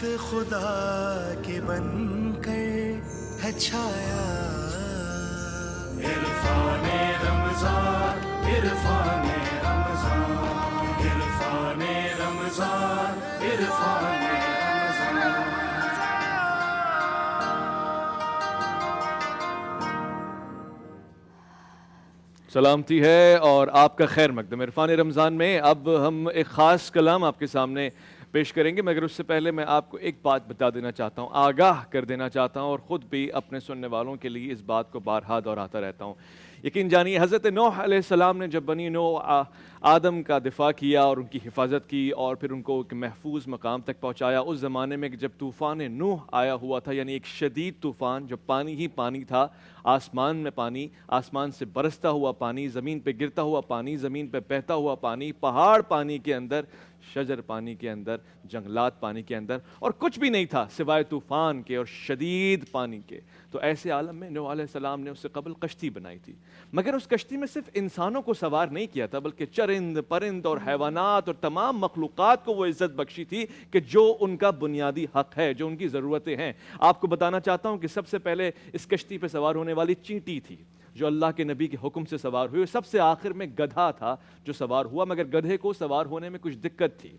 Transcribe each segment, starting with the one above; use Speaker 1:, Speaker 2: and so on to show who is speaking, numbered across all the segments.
Speaker 1: رحمت خدا کے بن کر ہے چھایا. عرفان رمضان عرفان رمضان عرفان رمضان عرفان رمضان.
Speaker 2: سلامتی ہے اور آپ کا خیر مقدم. عرفان رمضان میں اب ہم ایک خاص کلام آپ کے سامنے پیش کریں گے، مگر اس سے پہلے میں آپ کو ایک بات بتا دینا چاہتا ہوں، آگاہ کر دینا چاہتا ہوں، اور خود بھی اپنے سننے والوں کے لیے اس بات کو بارہا دہراتا رہتا ہوں. یقین جانیے حضرت نوح علیہ السلام نے جب بنی نوح آدم کا دفاع کیا اور ان کی حفاظت کی اور پھر ان کو ایک محفوظ مقام تک پہنچایا، اس زمانے میں جب طوفان نوح آیا ہوا تھا، یعنی ایک شدید طوفان، جو پانی ہی پانی تھا، آسمان میں پانی، آسمان سے برستا ہوا پانی، زمین پہ گرتا ہوا پانی، زمین پہ بہتا ہوا پانی، پہاڑ پانی کے اندر، شجر پانی کے اندر، جنگلات پانی کے اندر، اور کچھ بھی نہیں تھا سوائے طوفان کے اور شدید پانی کے. تو ایسے عالم میں نوح علیہ السلام نے اس سے قبل کشتی بنائی تھی، مگر اس کشتی میں صرف انسانوں کو سوار نہیں کیا تھا، بلکہ چرند پرند اور حیوانات اور تمام مخلوقات کو وہ عزت بخشی تھی کہ جو ان کا بنیادی حق ہے، جو ان کی ضرورتیں ہیں. آپ کو بتانا چاہتا ہوں کہ سب سے پہلے اس کشتی پہ سوار ہونے والی چینٹی تھی، جو اللہ کے نبی کے حکم سے سوار ہوئی. سب سے آخر میں گدھا تھا جو سوار ہوا، مگر گدھے کو سوار ہونے میں کچھ دقت تھی.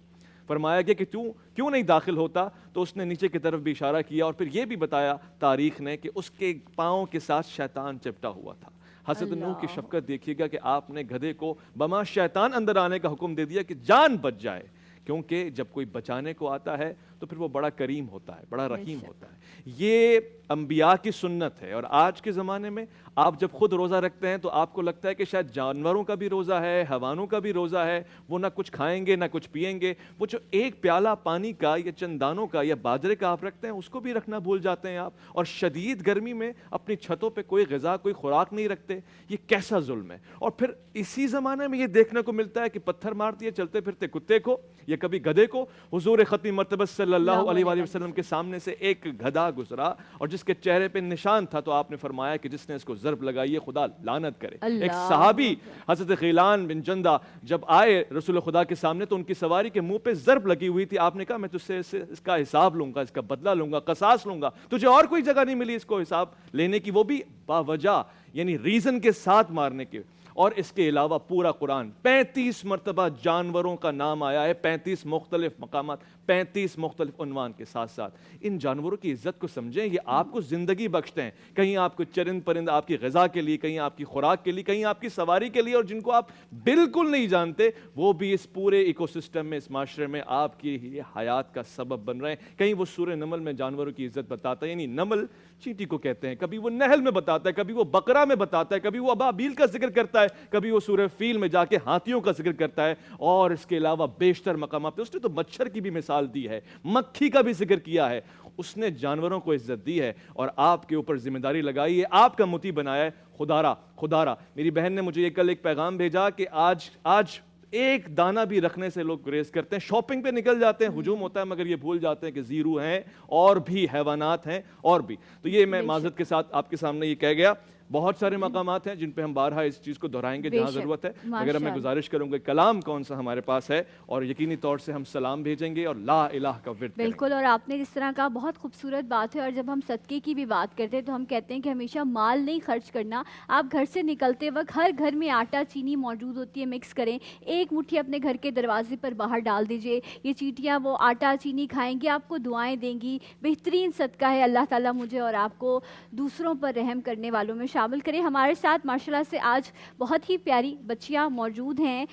Speaker 2: فرمایا گیا کہ کیوں نہیں داخل ہوتا؟ تو اس نے نیچے کی طرف بھی اشارہ کیا، اور پھر یہ بھی بتایا تاریخ نے کہ اس کے پاؤں کے ساتھ شیطان چپٹا ہوا تھا. حضرت نوح کی شفقت دیکھیے گا کہ آپ نے گدھے کو بما شیطان اندر آنے کا حکم دے دیا کہ جان بچ جائے، کیونکہ جب کوئی بچانے کو آتا ہے تو پھر وہ بڑا کریم ہوتا ہے، بڑا رحیم ہوتا ہے. یہ انبیاء کی سنت ہے. اور آج کے زمانے میں آپ جب خود روزہ رکھتے ہیں تو آپ کو لگتا ہے کہ شاید جانوروں کا بھی روزہ ہے، حیوانوں کا بھی روزہ ہے، وہ نہ کچھ کھائیں گے نہ کچھ پئیں گے. وہ جو ایک پیالہ پانی کا یا چند دانوں کا یا باجرے کا آپ رکھتے ہیں، اس کو بھی رکھنا بھول جاتے ہیں آپ. اور شدید گرمی میں اپنی چھتوں پہ کوئی غذا، کوئی خوراک نہیں رکھتے. یہ کیسا ظلم ہے! اور پھر اسی زمانے میں یہ دیکھنے کو ملتا ہے کہ پتھر مار دیے چلتے پھرتے کتے کو یا کبھی گدھے کو. حضور ختمی مرتبہ صلی اللہ علیہ وآلہ وسلم کے سامنے سے ایک گدھا گزرا اور جس کے چہرے پہ نشان تھا، تو آپ نے فرمایا کہ جس نے اس کو ضرب لگائی ہے خدا لعنت کرے. ایک صحابی حضرت غیلان بن جندہ جب آئے رسول خدا کے سامنے تو ان کی سواری کے منہ پہ ضرب لگی ہوئی تھی. آپ نے کہا میں تجھ سے اس کا حساب لوں گا، اس کا بدلہ لوں گا، قصاص لوں گا. تجھے اور کوئی جگہ نہیں ملی اس کو حساب لینے کی، وہ بھی باوجہ، یعنی ریزن کے ساتھ مارنے کے. اور اس کے علاوہ پورا قرآن 35 مرتبہ جانوروں کا نام آیا ہے، 35 مختلف مقامات، 35 مختلف عنوان کے ساتھ ساتھ. ان جانوروں کی عزت کو سمجھیں، یہ آپ کو زندگی بخشتے ہیں. کہیں آپ کو چرند پرند آپ کی غذا کے لیے، کہیں آپ کی خوراک کے لیے، کہیں آپ کی سواری کے لیے، اور جن کو آپ بالکل نہیں جانتے وہ بھی اس پورے ایکو سسٹم میں، اس معاشرے میں آپ کی یہ حیات کا سبب بن رہے ہیں. کہیں وہ سورہ نمل میں جانوروں کی عزت بتاتا ہے، یعنی نمل چینٹی کو کہتے ہیں، کبھی وہ نحل میں بتاتا ہے، کبھی وہ بقرہ میں بتاتا ہے، کبھی وہ ابابیل کا ذکر کرتا ہے، کبھی وہ سورہ فیل میں جا کے ہاتھیوں کا ذکر کرتا ہے. اور اس کے علاوہ بیشتر مقامات پہ اس نے تو مچھر کی بھی مثال دی ہے، مکھی کا بھی ذکر کیا ہے. اس نے جانوروں کو عزت دی ہے اور آپ کے اوپر ذمہ داری لگائی ہے، آپ کا مطیع بنایا ہے. خدارا میری بہن نے مجھے یہ کل ایک پیغام بھیجا کہ آج ایک دانہ بھی رکھنے سے لوگ گریز کرتے ہیں، شاپنگ پہ نکل جاتے ہیں، ہجوم ہوتا ہے، مگر یہ بھول جاتے ہیں کہ زیرو ہیں اور بھی حیوانات ہیں اور بھی. تو یہ میں معذرت کے ساتھ آپ کے سامنے یہ کہہ گیا. بہت سارے مقامات ہیں جن پہ ہم بارہا اس چیز کو دہرائیں گے جہاں ضرورت ہے، مگر میں گزارش کروں گا کلام کون سا ہمارے پاس ہے، اور یقینی طور سے ہم سلام بھیجیں گے اور لا الہ کا ورد کریں گے.
Speaker 3: بالکل. اور آپ نے جس طرح کہا بہت خوبصورت بات ہے. اور جب ہم صدقے کی بھی بات کرتے ہیں تو ہم کہتے ہیں کہ ہمیشہ مال نہیں خرچ کرنا. آپ گھر سے نکلتے وقت ہر گھر میں آٹا چینی موجود ہوتی ہے، مکس کریں، ایک مٹھی اپنے گھر کے دروازے پر باہر ڈال دیجئے. یہ چیٹیاں وہ آٹا چینی کھائیں گی، آپ کو دعائیں دیں گی. بہترین صدقہ ہے. اللہ تعالیٰ مجھے اور آپ کو دوسروں پر رحم کرنے والوں میں شامل کرے. ہمارے ساتھ ماشاءاللہ سے آج بہت ہی پیاری بچیاں موجود ہیں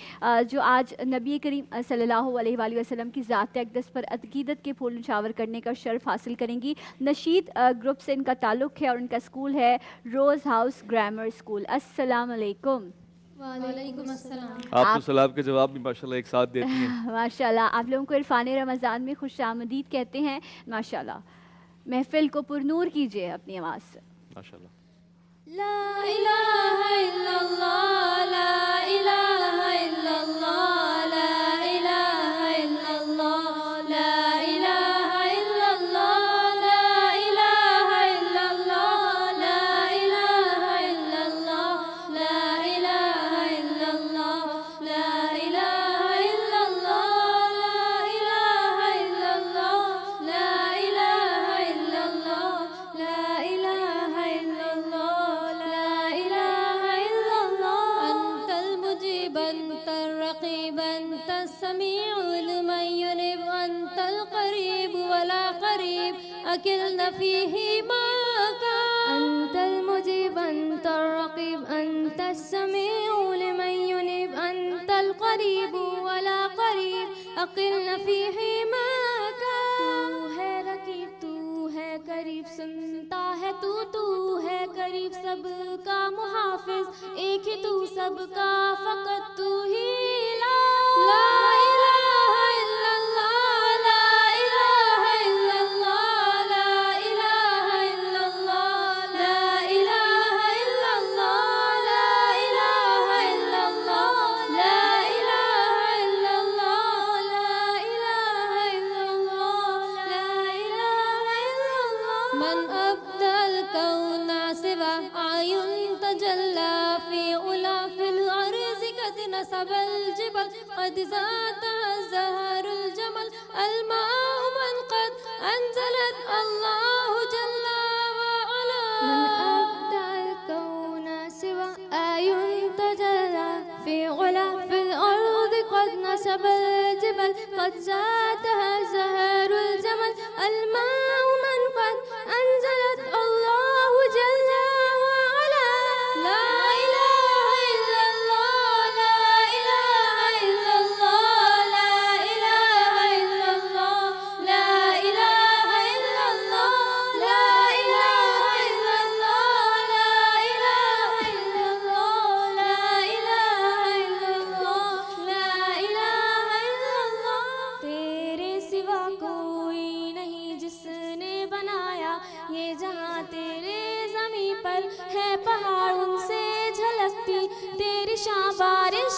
Speaker 3: جو آج نبی کریم صلی اللہ علیہ وآلہ وسلم کی ذات اقدس پر عقیدت کے پھول نچھاور کرنے کا شرف حاصل کریں گی. نشید گروپ سے ان کا تعلق ہے اور ان کا اسکول ہے روز ہاؤس گرامر اسکول. السلام علیکم.
Speaker 4: وعلیکم السلام.
Speaker 2: آپ تو سلام کے جواب بھی ماشاءاللہ ایک ساتھ دیتی ہیں.
Speaker 3: ماشاءاللہ. آپ لوگوں کو عرفان رمضان میں خوش آمدید کہتے ہیں. ماشاءاللہ. محفل کو پرنور کیجئے اپنی آواز سے.
Speaker 2: ماشاءاللہ.
Speaker 4: لا الہ الا اللہ، لا الہ الا اللہ، لا الہ الا اللہ، لا الہ الا اللہ، لا الہ الا اللہ، لا الہ الا اللہ، لا الہ الا اللہ، لا الہ الا اللہ، لا الہ الا اللہ، لا أكلنا فيه ما كان. أنت المجيب أنت الرقيب أنت السميع لمن ينيب أنت القريب ولا قريب أقلنا فيه ما كان. تو ہے رقیب تو ہے قریب سنتا ہے تو ہے قریب سب کا محافظ ایک ہی تو سب کا فقط تو ہی لا الہ الا اللہ لا الہ الا اللہ لا الہ الا اللہ لا الہ الا اللہ لا الہ الا اللہ لا الہ الا اللہ لا الہ الا اللہ لا الہ الا اللہ. من أبدى الكون سوى عين تجلى في علا في الأرض قد نصب الجبل قد زادها الزهر الجمل الماء من قد أنزلت الله جل وعلا. من أبدى الكون سوى عين تجلى في علا في الأرض قد نصب الجبل قد زادها الزهر الجمل الماء من قد أنزلت الله جل وعلا. لا إله إلا الله لا إله إلا الله لا إله إلا الله لا إله إلا الله لا إله إلا الله لا إله إلا الله لا إله إلا الله لا إله إلا الله. تیرے سوا کوئی نہیں جس نے بنایا یہ جہاں تیرے زمین پر ہے پہاڑ ان سے جھلکتی تیری شان بارش